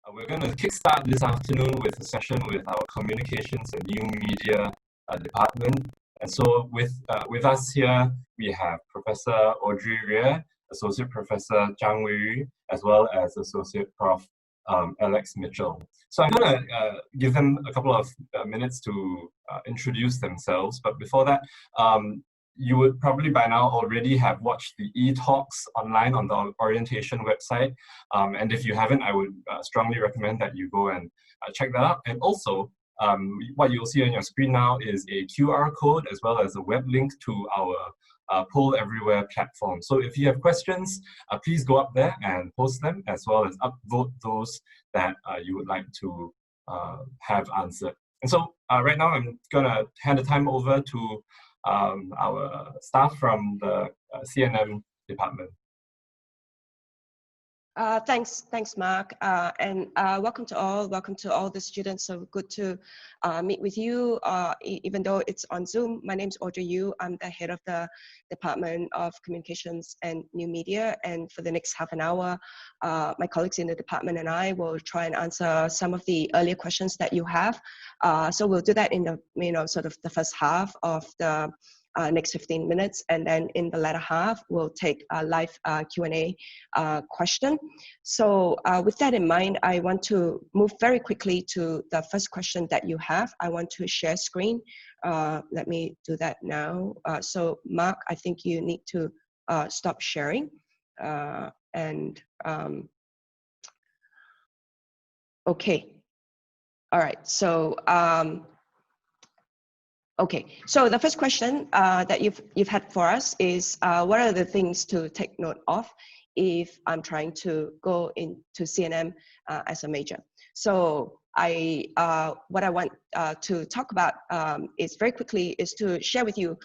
We're going to kickstart this afternoon with a session with our Communications and New Media department. And so with us here, we have Professor Audrey, Associate Professor Zhang Weiyu, as well as Associate Prof. Alex Mitchell. So I'm going to give them a couple of minutes to introduce themselves. But before that, you would probably by now already have watched the e-talks online on the orientation website. And if you haven't, I would strongly recommend that you go and check that out. And also, what you'll see on your screen now is a QR code as well as a web link to our Poll Everywhere platform. So if you have questions, please go up there and post them, as well as upvote those that you would like to have answered. And so right now, I'm going to hand the time over to our staff from the CNM department. Thanks, Mark, and welcome to all the students. So good to meet with you, even though it's on Zoom. My name is Audrey. I'm the head of the Department of Communications and New Media, and for the next half an hour, my colleagues in the department and I will try and answer some of the earlier questions that you have. So we'll do that in the sort of the first half of the next 15 minutes, and then in the latter half, we'll take a live Q&A question. So with that in mind, I want to move very quickly to the first question that you have. I want to share screen. Let me do that now. So Mark, I think you need to stop sharing. Okay. All right. So okay, so the first question that you've had for us is what are the things to take note of if I'm trying to go into CNM as a major? So what I want to talk about is very quickly is to share with you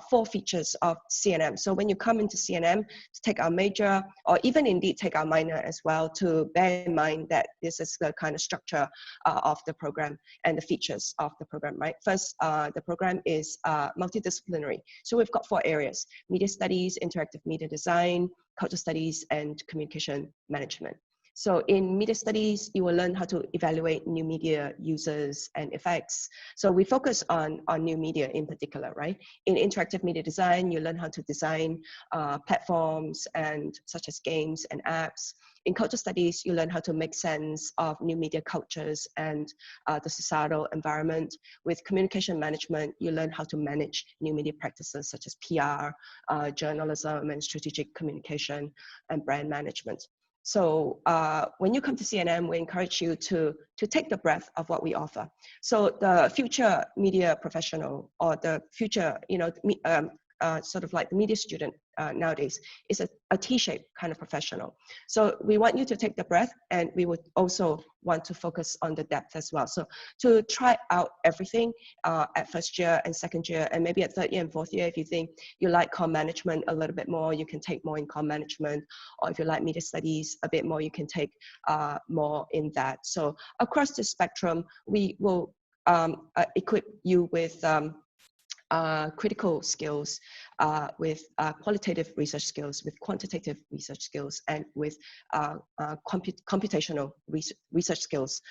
4 features of CNM. So when you come into CNM to take our major, or even indeed take our minor as well, to bear in mind that this is the kind of structure of the program and the features of the program, right? First, the program is multidisciplinary. So we've got 4 areas: media studies, interactive media design, culture studies, and communication management. So in media studies, you will learn how to evaluate new media users and effects. So we focus on new media in particular, right? In interactive media design, you learn how to design platforms and such as games and apps. In culture studies, you learn how to make sense of new media cultures and the societal environment. With communication management, you learn how to manage new media practices such as PR, journalism, and strategic communication and brand management. So when you come to CNM, we encourage you to take the breadth of what we offer. So the future media professional, or the future, sort of like the media student nowadays, is a T-shaped kind of professional. So we want you to take the breadth, and we would also want to focus on the depth as well. So to try out everything at first year and second year, and maybe at third year and fourth year, if you think you like comm management a little bit more, you can take more in comm management. Or if you like media studies a bit more, you can take more in that. So across the spectrum, we will equip you with critical skills, with qualitative research skills, with quantitative research skills, and with computational research skills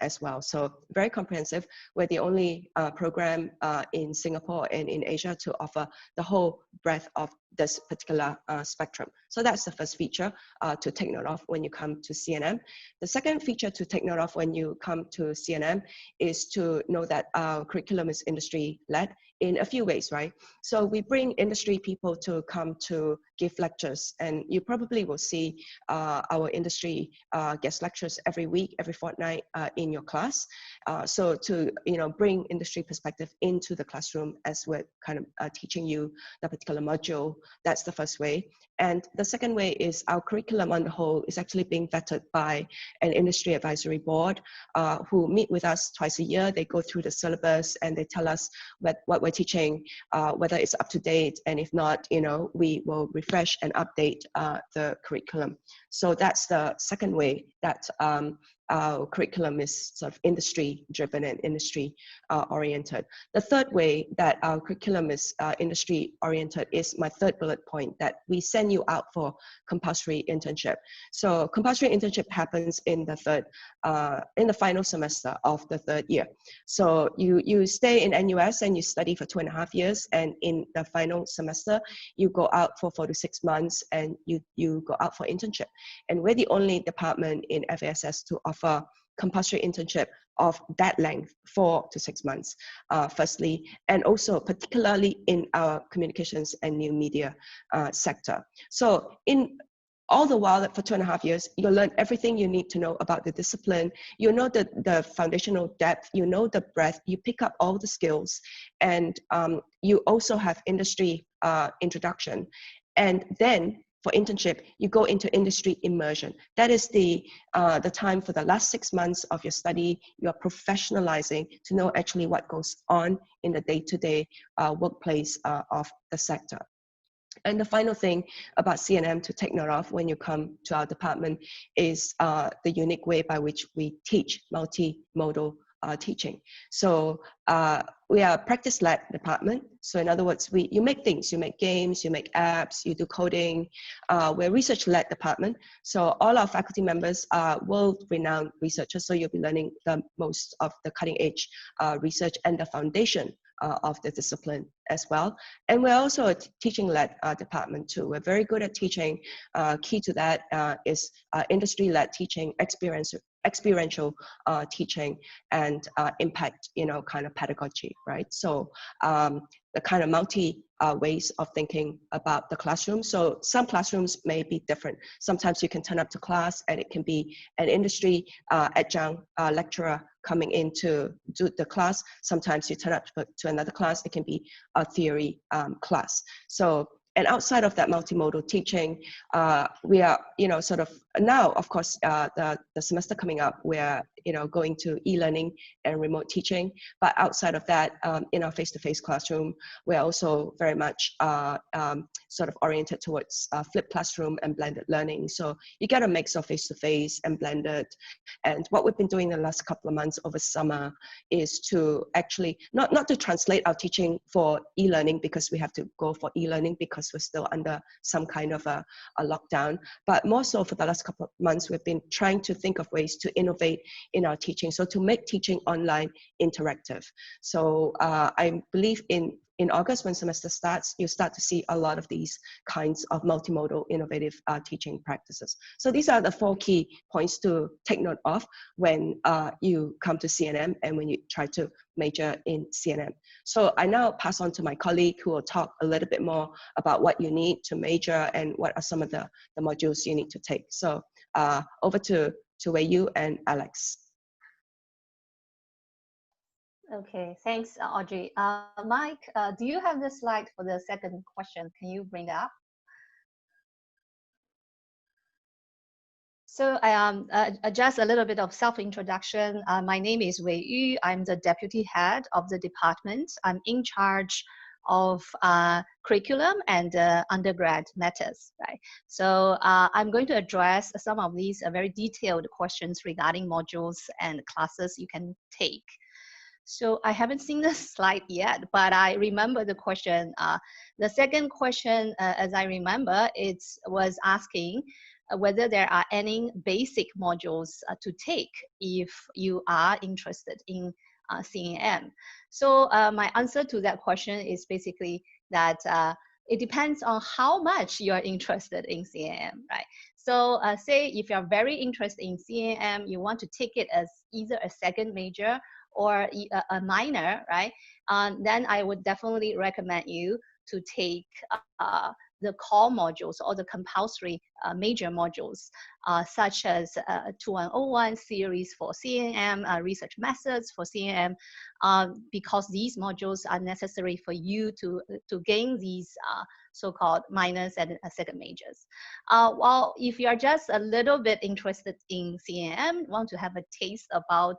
as well. So very comprehensive. We're the only program in Singapore and in Asia to offer the whole breadth of this particular spectrum. So that's the first feature to take note of when you come to CNM. The second feature to take note of when you come to CNM is to know that our curriculum is industry-led in a few ways, right? So we bring industry people to come to give lectures, and you probably will see our industry guest lectures every week, every fortnight in your class. So to bring industry perspective into the classroom as we're kind of teaching you the particular module, that's the first way. And the second way is our curriculum on the whole is actually being vetted by an industry advisory board who meet with us twice a year. They go through the syllabus and they tell us what we're teaching, whether it's up to date, and if not, we will refresh and update the curriculum. So that's the second way that our curriculum is sort of industry driven and industry oriented. The third way that our curriculum is industry oriented is my third bullet point, that we send you out for compulsory internship. So compulsory internship happens in the final semester of the third year. So you stay in NUS and you study for 2.5 years, and in the final semester you go out for 4 to 6 months and you go out for internship. And we're the only department in FASS to offer compulsory internship of that length, 4 to 6 months, firstly, and also particularly in our communications and new media sector. So in all the while for 2.5 years, you'll learn everything you need to know about the discipline. You know the foundational depth, you know the breadth, you pick up all the skills, and you also have industry introduction. And then for internship, you go into industry immersion. That is the time for the last 6 months of your study. You are professionalizing to know actually what goes on in the day-to-day workplace of the sector. And the final thing about CNM to take note of when you come to our department is the unique way by which we teach multimodal teaching. So we are a practice-led department. So in other words, you make things, you make games, you make apps, you do coding. We're a research-led department. So all our faculty members are world-renowned researchers. So you'll be learning the most of the cutting-edge research and the foundation of the discipline as well. And we're also a teaching-led department too. We're very good at teaching. Key to that is industry-led teaching, experiential teaching, and impact, kind of pedagogy, right? So the kind of multi ways of thinking about the classroom. So some classrooms may be different. Sometimes you can turn up to class and it can be an industry adjunct lecturer coming in to do the class. Sometimes you turn up to another class, it can be a theory class. So, and outside of that multimodal teaching, we are, sort of now, of course, the semester coming up, we're, going to e-learning and remote teaching. But outside of that, in our face-to-face classroom, we're also very much sort of oriented towards flipped classroom and blended learning. So you get a mix of face-to-face and blended. And what we've been doing the last couple of months over summer is to actually, not to translate our teaching for e-learning, because we have to go for e-learning because we're still under some kind of a lockdown, but more so for the last couple of months, we've been trying to think of ways to innovate in our teaching. So to make teaching online interactive. So I believe in August, when semester starts, you start to see a lot of these kinds of multimodal innovative teaching practices. So these are the 4 key points to take note of when you come to CNM and when you try to major in CNM. So I now pass on to my colleague who will talk a little bit more about what you need to major and what are some of the modules you need to take. So over to Weiyu and Alex. Okay, thanks, Audrey. Mike, do you have the slide for the second question? Can you bring it up? So just a little bit of self-introduction. My name is Weiyu. I'm the deputy head of the department. I'm in charge of curriculum and undergrad matters, right? So I'm going to address some of these very detailed questions regarding modules and classes you can take. So I haven't seen the slide yet, but I remember the question. The second question, as I remember, it was asking whether there are any basic modules to take if you are interested in CNM. So my answer to that question is basically that it depends on how much you are interested in CNM, right? So say if you're very interested in CNM, you want to take it as either a second major or a minor, right? Then I would definitely recommend you to take the core modules or the compulsory major modules, such as 2101 series for CNM, research methods for CNM, because these modules are necessary for you to gain these so-called minors and second majors. While if you are just a little bit interested in CNM, want to have a taste about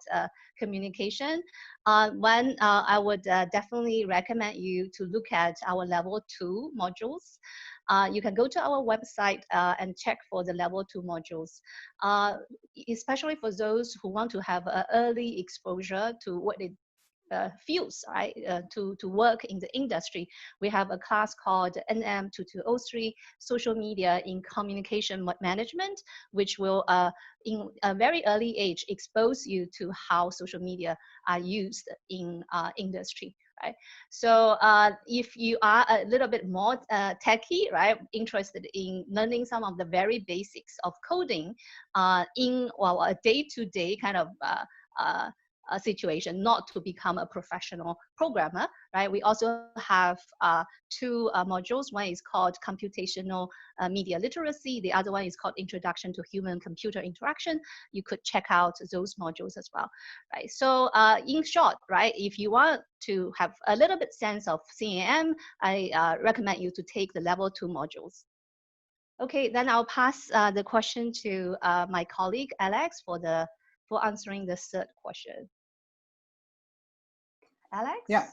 communication, I would definitely recommend you to look at our level 2 modules. you can go to our website and check for the level 2 modules, especially for those who want to have an early exposure to what it fields, right, to work in the industry. We have a class called NM2203, Social Media in Communication Management, which will, in a very early age, expose you to how social media are used in industry. Right. So if you are a little bit more techy, right, interested in learning some of the very basics of coding in a day-to-day kind of a situation, not to become a professional programmer, right? We also have 2 modules. One is called computational media literacy. The other one is called introduction to human-computer interaction. You could check out those modules as well, right? So in short, right, if you want to have a little bit sense of CNM, I recommend you to take the level 2 modules. Okay, then I'll pass the question to my colleague Alex for answering the third question. Alex? Yeah.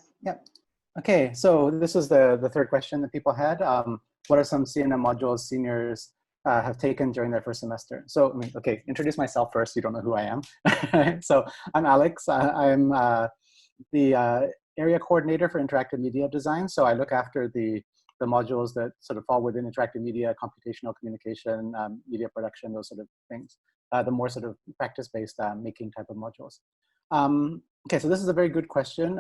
Okay, so this is the third question that people had. What are some CNM modules seniors have taken during their first semester? So, okay, introduce myself first. You don't know who I am. So I'm Alex. I'm the area coordinator for interactive media design. So I look after the modules that sort of fall within interactive media, computational communication, media production, those sort of things. The more sort of practice-based making type of modules. Okay, so this is a very good question.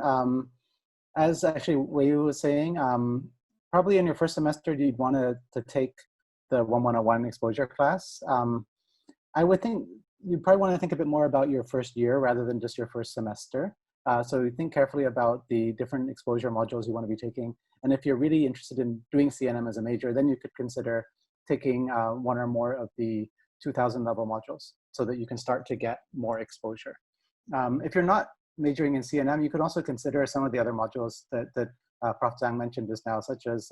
As actually Weiyu was saying, probably in your first semester, you'd want to take the 1101 exposure class. I would think you probably want to think a bit more about your first year rather than just your first semester. So think carefully about the different exposure modules you want to be taking. And if you're really interested in doing CNM as a major, then you could consider taking 1 or more of the 2000 level modules so that you can start to get more exposure. If you're not majoring in CNM, you could also consider some of the other modules that Prof. Zhang mentioned just now, such as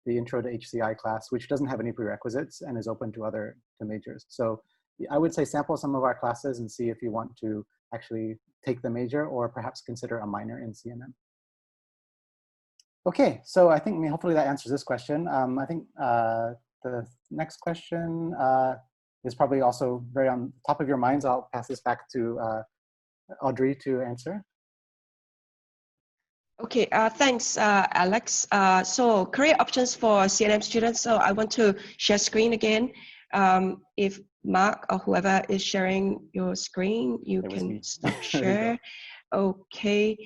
the Intro to HCI class, which doesn't have any prerequisites and is open to majors. So I would say sample some of our classes and see if you want to actually take the major or perhaps consider a minor in CNM. Okay, so I think hopefully that answers this question. I think the next question is probably also very on top of your minds. I'll pass this back to Audrey to answer. Okay, thanks, Alex. So career options for CNM students. So I want to share screen again. If Mark or whoever is sharing your screen, you can stop share. Okay.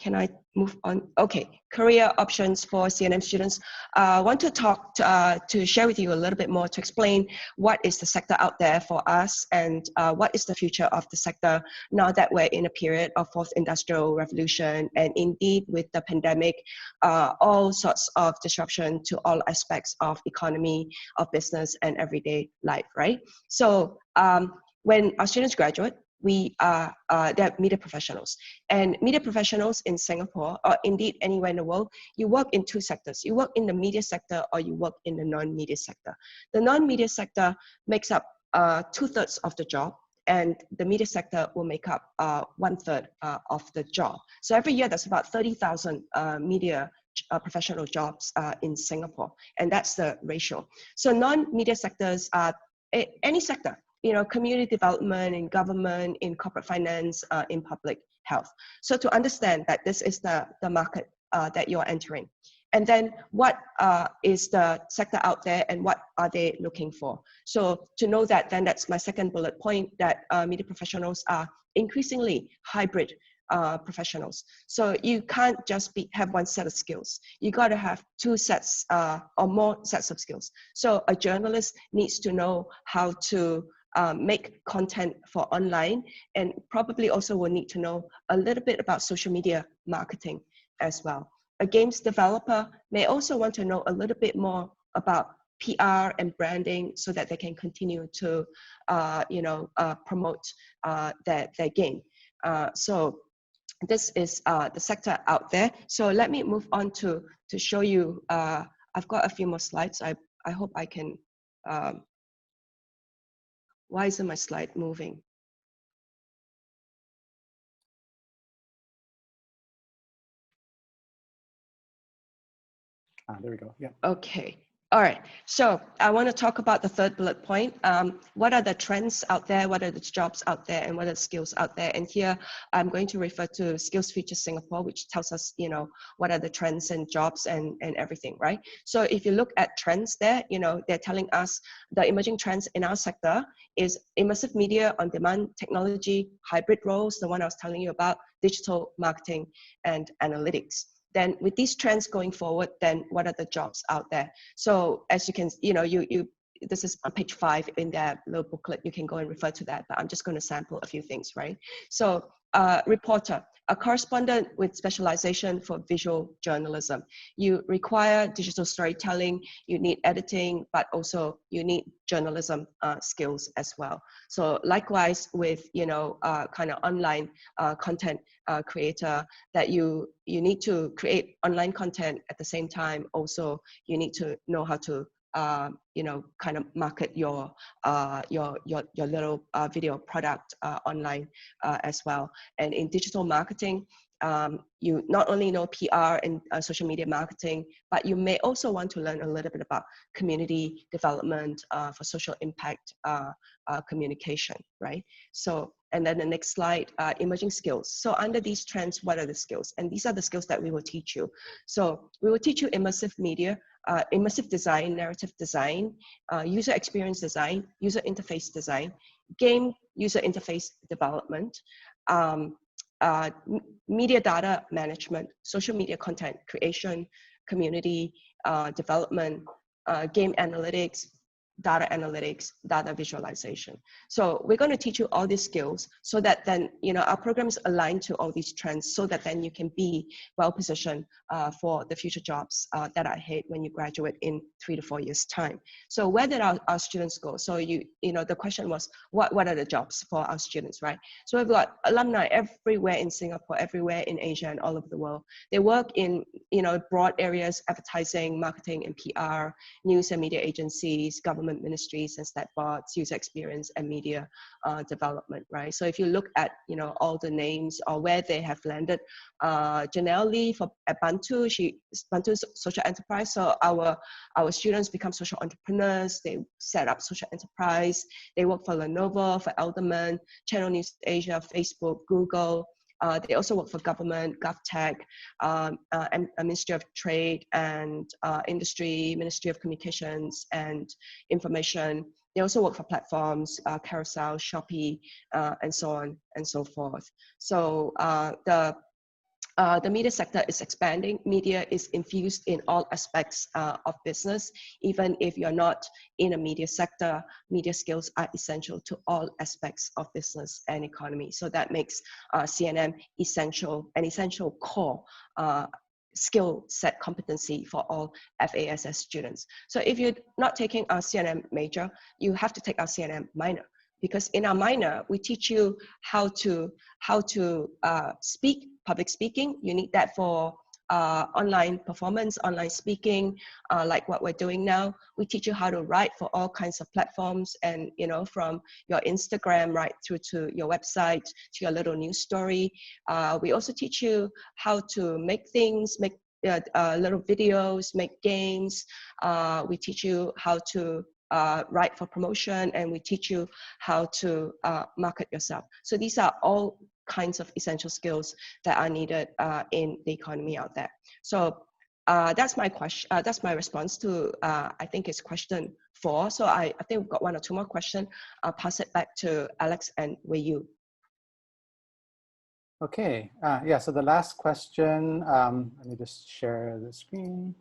Can I move on? Okay, career options for CNM students. I want to talk to share with you a little bit more to explain what is the sector out there for us and what is the future of the sector now that we're in a period of fourth industrial revolution, and indeed with the pandemic, all sorts of disruption to all aspects of economy, of business and everyday life, right? So when our students graduate, they're media professionals, and media professionals in Singapore or indeed anywhere in the world, you work in 2 sectors. You work in the media sector or you work in the non-media sector. The non-media sector makes up 2/3 of the job, and the media sector will make up 1/3 of the job. So every year there's about 30,000 media professional jobs in Singapore, and that's the ratio. So non-media sectors are any sector, you know, community development, in government, in corporate finance, in public health. So to understand that this is the market that you're entering. And then what is the sector out there and what are they looking for? So to know that, then that's my second bullet point, that media professionals are increasingly hybrid professionals. So you can't just have one set of skills. You got to have 2 sets or more sets of skills. So a journalist needs to know how to make content for online, and probably also will need to know a little bit about social media marketing as well. A games developer may also want to know a little bit more about PR and branding so that they can continue to promote their game. So this is the sector out there. So let me move on to show you. I've got a few more slides. I hope I can. Why isn't my slide moving? There we go. Yeah. Okay. All right. So I want to talk about the third bullet point. What are the trends out there? What are the jobs out there? And what are the skills out there? And here I'm going to refer to Skills Future Singapore, which tells us, you know, what are the trends and jobs and everything, right? So if you look at trends there, you know, they're telling us the emerging trends in our sector is immersive media, on-demand technology, hybrid roles, the one I was telling you about, digital marketing and analytics. Then with these trends going forward, then what are the jobs out there? So as you can, you know, this is on page 5 in their little booklet. You can go and refer to that, but I'm just going to sample a few things, right? So reporter, a correspondent with specialization for visual journalism. You require digital storytelling, you need editing, but also you need journalism skills as well. So likewise with, you know, kind of online content creator, that you need to create online content at the same time. Also, you need to know how to you know, kind of market your little video product online as well. And in digital marketing, you not only know PR and social media marketing, but you may also want to learn a little bit about community development for social impact communication, right? So, and then the next slide, emerging skills. So under these trends, what are the skills? And these are the skills that we will teach you. So we will teach you immersive media, immersive design, narrative design, user experience design, user interface design, game user interface development, media data management, social media content creation, community development, game analytics, data visualization. So we're going to teach you all these skills so that then, you know, our program is aligned to all these trends so that then you can be well positioned for the future jobs that are ahead when you graduate in 3 to 4 years time. So where did our students go? So you know, the question was, what are the jobs for our students, right? So we've got alumni everywhere in Singapore, everywhere in Asia and all over the world. They work in, you know, broad areas, advertising, marketing and PR, news and media agencies, government ministries and stat boards, user experience and media development, right? So if you look at, you know, all the names or where they have landed, Janelle Lee at Bantu, Bantu's social enterprise. So our students become social entrepreneurs. They set up social enterprise. They work for Lenovo, for Elderman, Channel News Asia, Facebook, Google. They also work for government, GovTech, and Ministry of Trade and Industry, Ministry of Communications and Information. They also work for platforms, Carousel, Shopee, and so on and so forth. So the media sector is expanding. Media is infused in all aspects of business. Even if you're not in a media sector, media skills are essential to all aspects of business and economy. So that makes CNM an essential core skill set competency for all FASS students. So if you're not taking our CNM major, you have to take our CNM minor. Because in our minor, we teach you how to speak, public speaking. You need that for online performance, online speaking, like what we're doing now. We teach you how to write for all kinds of platforms, and you know, from your Instagram right through to your website, to your little news story. We also teach you how to make things, make little videos, make games. We teach you how to write for promotion, and we teach you how to market yourself. So these are all kinds of essential skills that are needed in the economy out there. So that's my question. That's my response to I think it's question 4. So I think we've got 1 or 2 more questions. I'll pass it back to Alex and Weiyu. Okay. Yeah. So the last question. Let me just share the screen.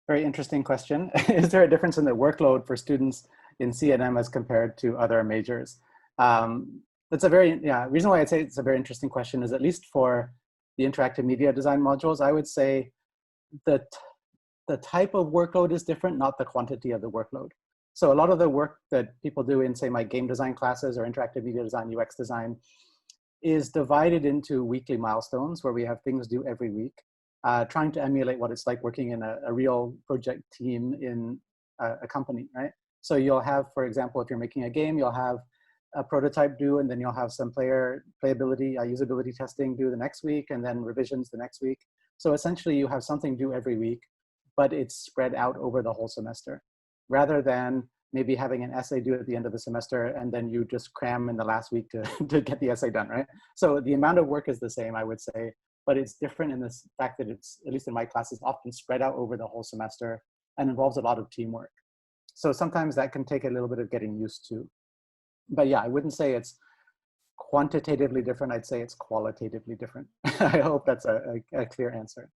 Very interesting question. Is there a difference in the workload for students in CNM as compared to other majors? That's a very, reason why I'd say it's a very interesting question is, at least for the interactive media design modules, I would say that the type of workload is different, not the quantity of the workload. So a lot of the work that people do in, say, my game design classes or interactive media design, UX design, is divided into weekly milestones where we have things due every week. Trying to emulate what it's like working in a real project team in a company, right? So you'll have, for example, if you're making a game, you'll have a prototype due, and then you'll have some playability, usability testing due the next week, and then revisions the next week. So essentially you have something due every week, but it's spread out over the whole semester, rather than maybe having an essay due at the end of the semester and then you just cram in the last week to get the essay done, right? So the amount of work is the same, I would say, but it's different in the fact that it's, at least in my classes, often spread out over the whole semester and involves a lot of teamwork. So sometimes that can take a little bit of getting used to. But yeah, I wouldn't say it's quantitatively different, I'd say it's qualitatively different. I hope that's a clear answer.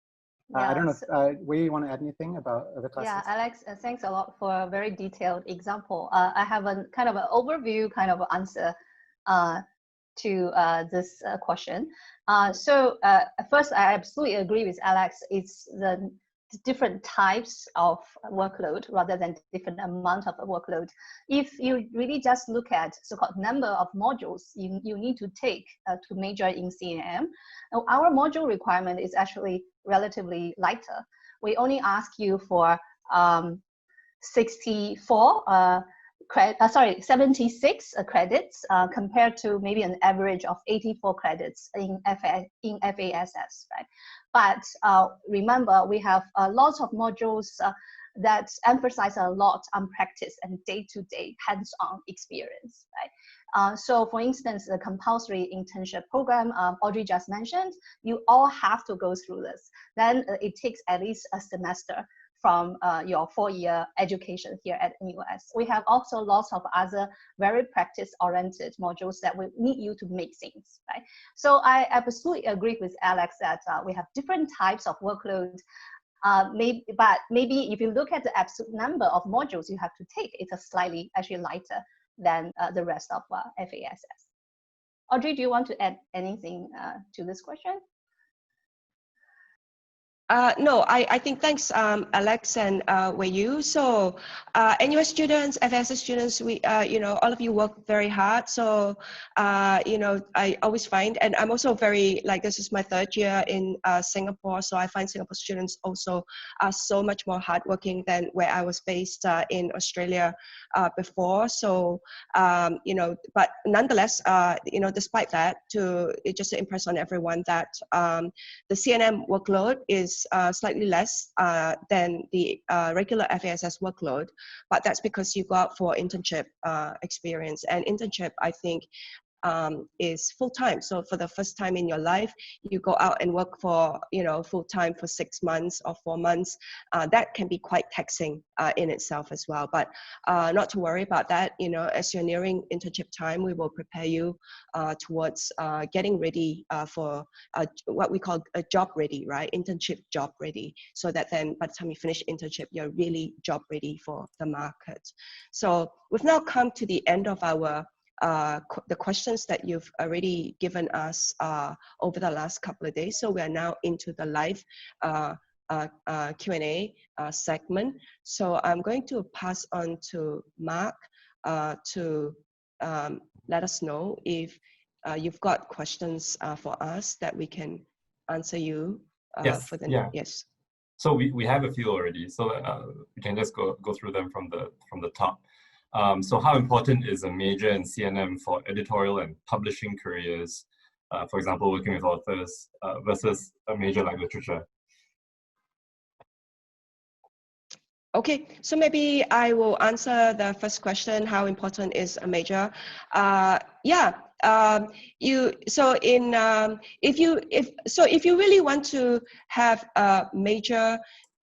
Yeah, I don't know if, Weiyu, you want to add anything about other classes? Yeah, Alex, thanks a lot for a very detailed example. I have a kind of an overview kind of answer to this question. First, I absolutely agree with Alex. It's the different types of workload rather than different amount of workload. If you really just look at so-called number of modules you need to take to major in CNM, our module requirement is actually relatively lighter. We only ask you for 76 credits compared to maybe an average of 84 credits in FASS, right? But remember, we have lots of modules that emphasize a lot on practice and day-to-day hands-on experience, right? So for instance, the compulsory internship program Audrey just mentioned, you all have to go through this. Then it takes at least a semester from your 4-year education here at NUS. We have also lots of other very practice-oriented modules that will need you to make things, right? So I absolutely agree with Alex that we have different types of workload. But maybe if you look at the absolute number of modules you have to take, it's a slightly actually lighter than the rest of FASS. Audrey, do you want to add anything to this question? No, I think thanks, Alex and Weiyu. So NUS students, FASS students, we, you know, all of you work very hard. So, you know, I always find, and I'm also very, like, this is my 3rd year in Singapore. So I find Singapore students also are so much more hardworking than where I was based in Australia before. So, you know, but nonetheless, you know, despite that, just to impress on everyone that the CNM workload is slightly less than the regular FASS workload, but that's because you go out for internship experience, and internship, I think, is full-time. So for the first time in your life, you go out and work for, you know, full-time for 6 months or 4 months. That can be quite taxing in itself as well, but not to worry about that. You know, as you're nearing internship time, we will prepare you towards getting ready for what we call a job ready, right? Internship job ready, so that then by the time you finish internship, you're really job ready for the market. So we've now come to the end of our the questions that you've already given us over the last couple of days. So we are now into the live Q&A segment. So I'm going to pass on to Mark to let us know if you've got questions for us that we can answer you for the yes. So we have a few already, so we can just go through them from the top. So how important is a major in CNM for editorial and publishing careers, for example, working with authors versus a major like literature? Okay, so maybe I will answer the first question, how important is a major? If you really want to have a major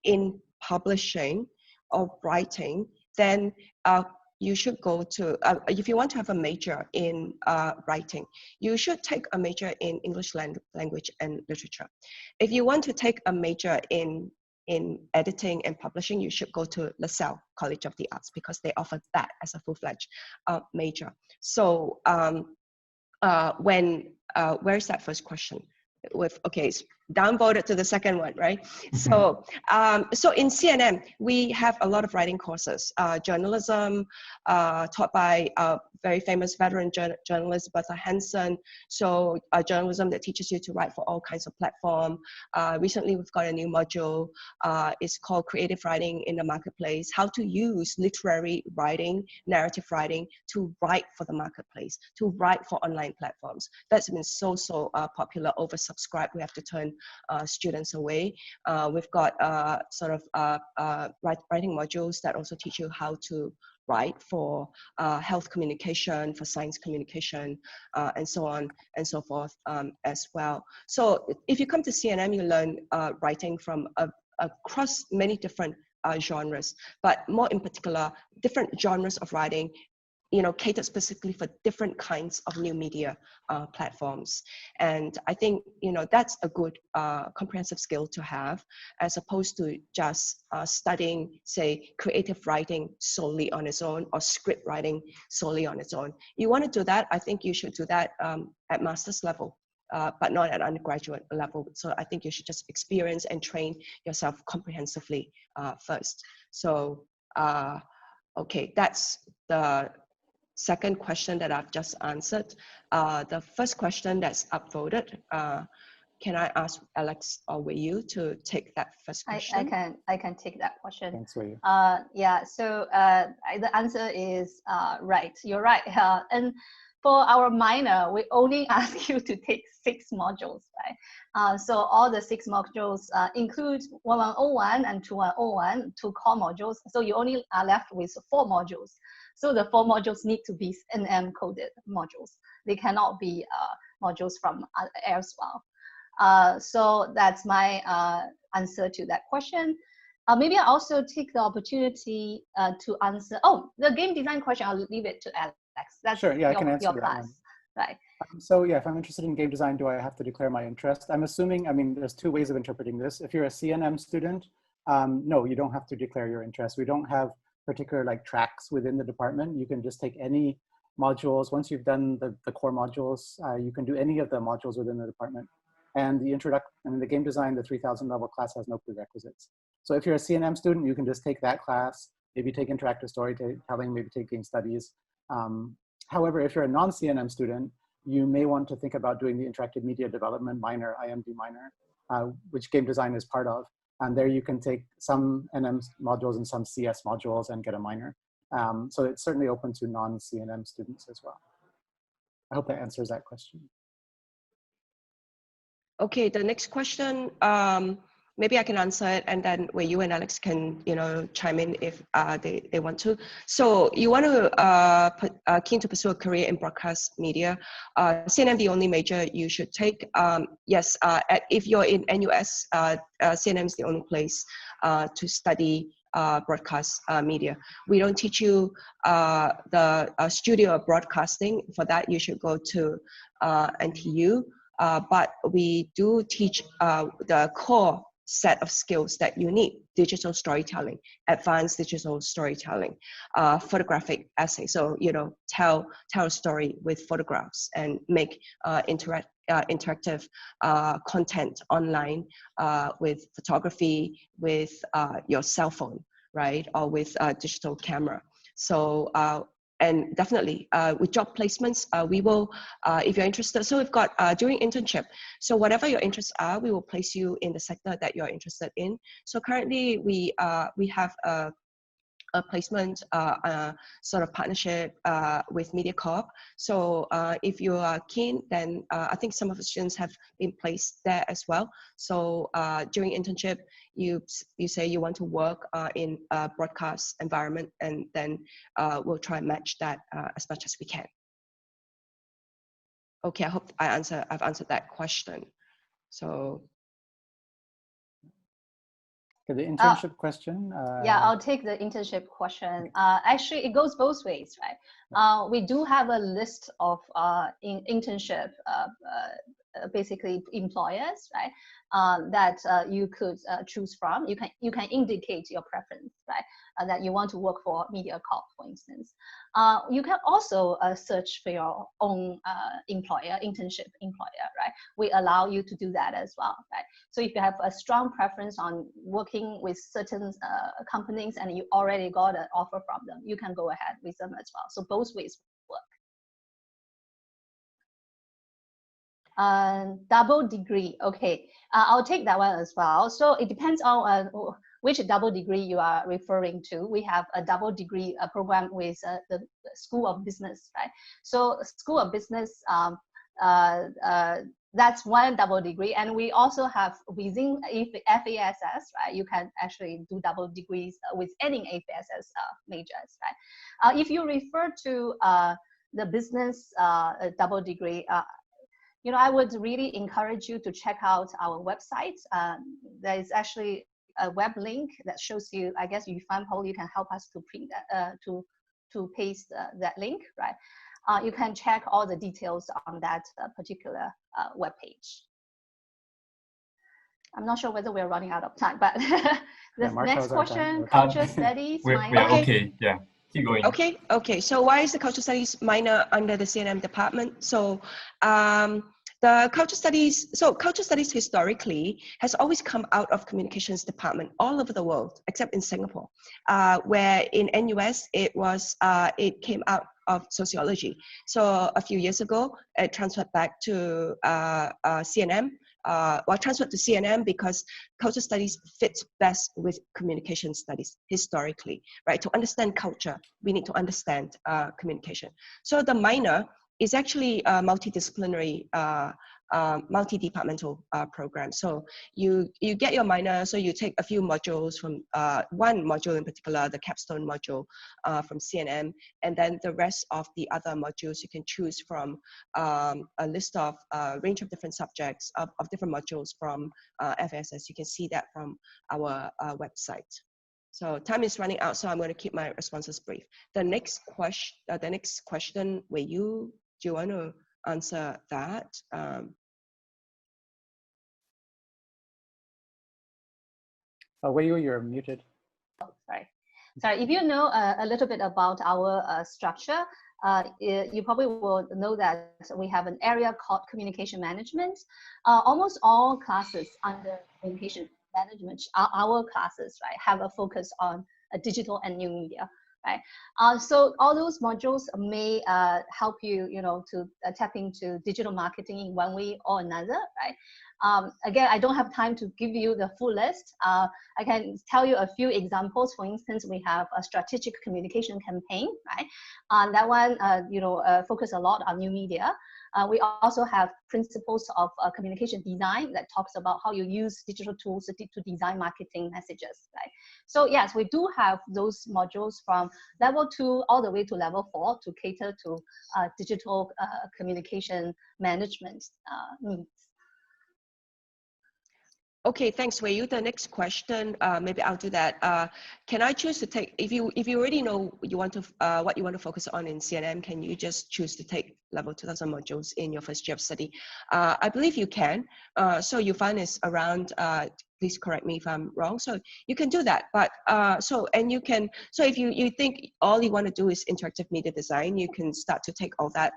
in publishing or writing, then you should go to, if you want to have a major in writing, you should take a major in English language and literature. If you want to take a major in editing and publishing, you should go to LaSalle College of the Arts, because they offer that as a full-fledged major. So where's that first question? Okay, it's downvoted to the second one, right? So so in CNM, we have a lot of writing courses, journalism taught by very famous veteran journalist, Bertha Hansen. So journalism that teaches you to write for all kinds of platform. Recently, we've got a new module. It's called Creative Writing in the Marketplace, how to use literary writing, narrative writing to write for the marketplace, to write for online platforms. That's been so popular, oversubscribed. We have to turn students away. We've got writing modules that also teach you how to write for health communication, for science communication, and so on and so forth as well. So if you come to CNM, you learn writing from across many different genres, but more in particular, different genres of writing, catered specifically for different kinds of new media platforms. And I think, that's a good comprehensive skill to have, as opposed to just studying, say, creative writing solely on its own or script writing solely on its own. You want to do that, I think you should do that at master's level. But not at undergraduate level. So I think you should just experience and train yourself comprehensively first. So, okay, that's the second question that I've just answered. The first question that's upvoted, can I ask Alex or Weiyu to take that first question? I can take that question. Thanks, Weiyu. Yeah, so the answer is right. You're right. And for our minor, we only ask you to take 6 modules, right? So all the 6 modules include 1101 and 2101, 2 core modules. So you only are left with 4 modules. So the 4 modules need to be CNM coded modules. They cannot be modules from elsewhere. So that's my answer to that question. Maybe I also take the opportunity to answer. Oh, the game design question, I'll leave it to Alex. That's sure, yeah, I can answer your that class, one. right? So yeah, if I'm interested in game design, do I have to declare my interest? I'm assuming, there's 2 ways of interpreting this. If you're a CNM student, no, you don't have to declare your interest. We don't have particular tracks within the department. You can just take any modules. Once you've done the core modules, you can do any of the modules within the department. And the game design, the 3000 level class has no prerequisites. So if you're a CNM student, you can just take that class, maybe take interactive storytelling, maybe take game studies. However, if you're a non-CNM student, you may want to think about doing the interactive media development minor, IMD minor, which game design is part of. And there you can take some NM modules and some CS modules and get a minor. So it's certainly open to non-CNM students as well. I hope that answers that question. Okay, the next question, maybe I can answer it, and then Weiyu and Alex can, chime in if they want to. So you want to keen to pursue a career in broadcast media. CNM the only major you should take. Yes, if you're in NUS, CNM is the only place to study broadcast media. We don't teach you the studio of broadcasting. For that, you should go to NTU. But we do teach the core set of skills that you need: digital storytelling, advanced digital storytelling, photographic essay. So, tell a story with photographs and make interactive content online with photography, with your cell phone, right? Or with a digital camera. So, and definitely with job placements, we will, if you're interested, so we've got during internship, so whatever your interests are, we will place you in the sector that you're interested in. So currently we have a placement sort of partnership with MediaCorp. So if you are keen, then I think some of the students have been placed there as well. So during internship, you say you want to work in a broadcast environment, and then we'll try and match that as much as we can. Okay, I hope I've answered that question. So. The internship question. Yeah, I'll take the internship question. Actually, it goes both ways, right? We do have a list of internship, basically employers, right? That you could choose from. You can indicate your preference, right? That you want to work for MediaCorp, for instance. You can also search for your own internship employer, right? We allow you to do that as well, right? So if you have a strong preference on working with certain companies and you already got an offer from them, you can go ahead with them as well. So both ways work. Double degree. Okay, I'll take that one as well. So it depends on which double degree you are referring to. We have a double degree program with the School of Business, right? So School of Business, that's one double degree. And we also have within FASS, right? You can actually do double degrees with any FASS majors, right? If you refer to the business double degree, you know, I would really encourage you to check out our website. There is actually a web link that shows you, I guess you find probably you can help us to print that, to paste that link, right? You can check all the details on that particular web page. I'm not sure whether we're running out of time, but the next question, culture studies. We're okay, yeah. Keep going. Okay. So why is the cultural studies minor under the CNM department? So the cultural studies historically has always come out of communications department all over the world, except in Singapore, where in NUS it came out of sociology. So a few years ago, it transferred back to CNM. Transferred to CNM because cultural studies fits best with communication studies historically, right? To understand culture, we need to understand communication. So the minor is actually a multidisciplinary, multi-departmental program. So you get your minor, so you take a few modules from one module in particular, the capstone module from CNM, and then the rest of the other modules you can choose from a list of range of different subjects of different modules from FASS. You can see that from our website. So time is running out, so I'm going to keep my responses brief. The next question, Weiyu, do you want to answer that? Weiyu, you're muted. Oh, sorry. If you know a little bit about our structure, you probably will know that we have an area called communication management. Almost all classes under communication management, our classes, right, have a focus on digital and new media. Right. So all those modules may help you, to tap into digital marketing in one way or another, right? Again, I don't have time to give you the full list. I can tell you a few examples. For instance, we have a strategic communication campaign, right? That one, focus a lot on new media. We also have principles of communication design that talks about how you use digital tools to design marketing messages, right? So yes, we do have those modules from level 2 all the way to level 4 to cater to digital communication management needs. Okay, thanks, Weiyu. The next question, maybe I'll do that. Can I choose to take, if you already know what you want to focus on in CNM, can you just choose to take level 2000 modules in your first year of study? I believe you can. So you find it's around, please correct me if I'm wrong. So you can do that, but so if you think all you want to do is interactive media design, you can start to take all that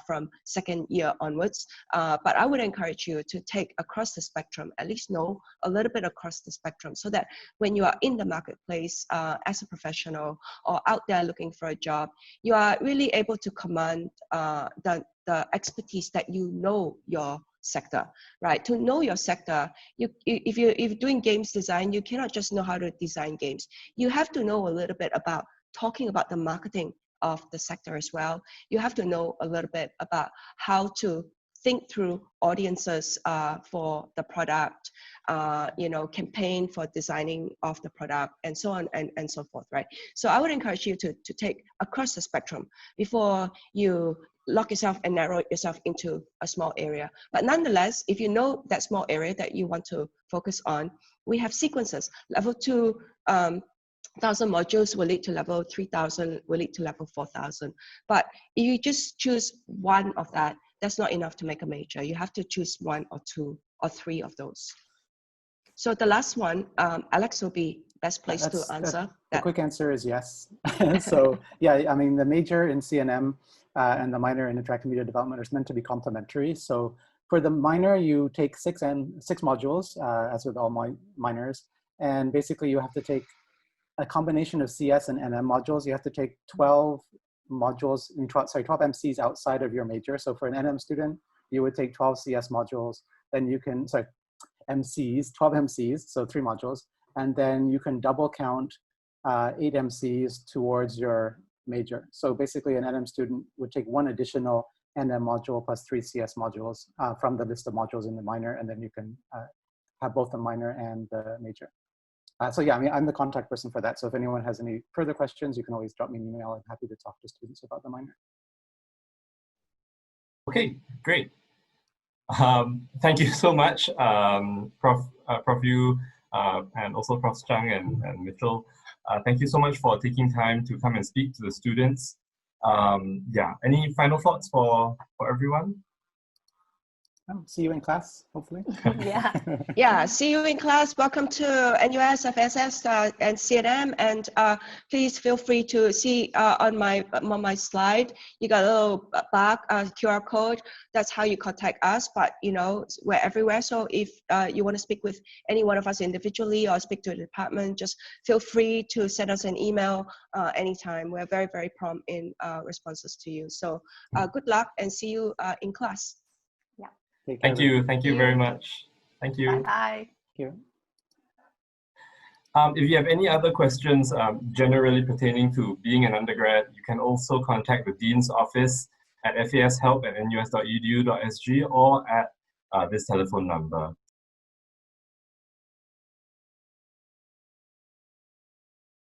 from second year onwards. But I would encourage you to take across the spectrum, at least know a little bit across the spectrum, so that when you are in the marketplace as a professional or out there looking for a job, you are really able to command the expertise that you know your sector, right? To know your sector, if you're doing games design, you cannot just know how to design games. You have to know a little bit about talking about the marketing of the sector as well. You have to know a little bit about how to think through audiences for the product, campaign for designing of the product, and so on and so forth, right? So I would encourage you to take across the spectrum before you lock yourself and narrow yourself into a small area. But nonetheless, if you know that small area that you want to focus on, we have sequences. Level 2, 1,000 modules will lead to level 3,000, will lead to level 4,000. But if you just choose one of that, that's not enough to make a major. You have to choose 1 or 2 or 3 of those. So the last one, Alex will be best placed to answer. The quick answer is yes. So yeah, I mean, the major in CNM and the minor in interactive media development is meant to be complementary. So for the minor, you take 6 modules, as with all minors. And basically you have to take a combination of CS and NM modules. You have to take 12 modules, 12 MCs outside of your major. So for an NM student, you would take 12 CS modules, then you can, sorry, MCs, 12 MCs, so 3 modules, and then you can double count 8 MCs towards your major. So basically an NM student would take 1 additional NM module plus 3 CS modules from the list of modules in the minor, and then you can have both the minor and the major. So yeah, I mean, I'm the contact person for that. So if anyone has any further questions, you can always drop me an email. I'm happy to talk to students about the minor. Okay, great. Thank you so much, Prof. Yu, and also Prof. Zhang and Mitchell. Thank you so much for taking time to come and speak to the students. Yeah, any final thoughts for everyone? See you in class, hopefully. Yeah. Yeah, see you in class. Welcome to NUS, FSS, and CNM. And please feel free to see on my slide, you got a little bar QR code. That's how you contact us. But you know, we're everywhere. So if you want to speak with any one of us individually or speak to the department, just feel free to send us an email anytime. We're very, very prompt in responses to you. So good luck and see you in class. Thank you. Thank you very much. Thank you. Bye-bye. Thank you. If you have any other questions generally pertaining to being an undergrad, you can also contact the Dean's office at fashelp@nus.edu.sg or at this telephone number.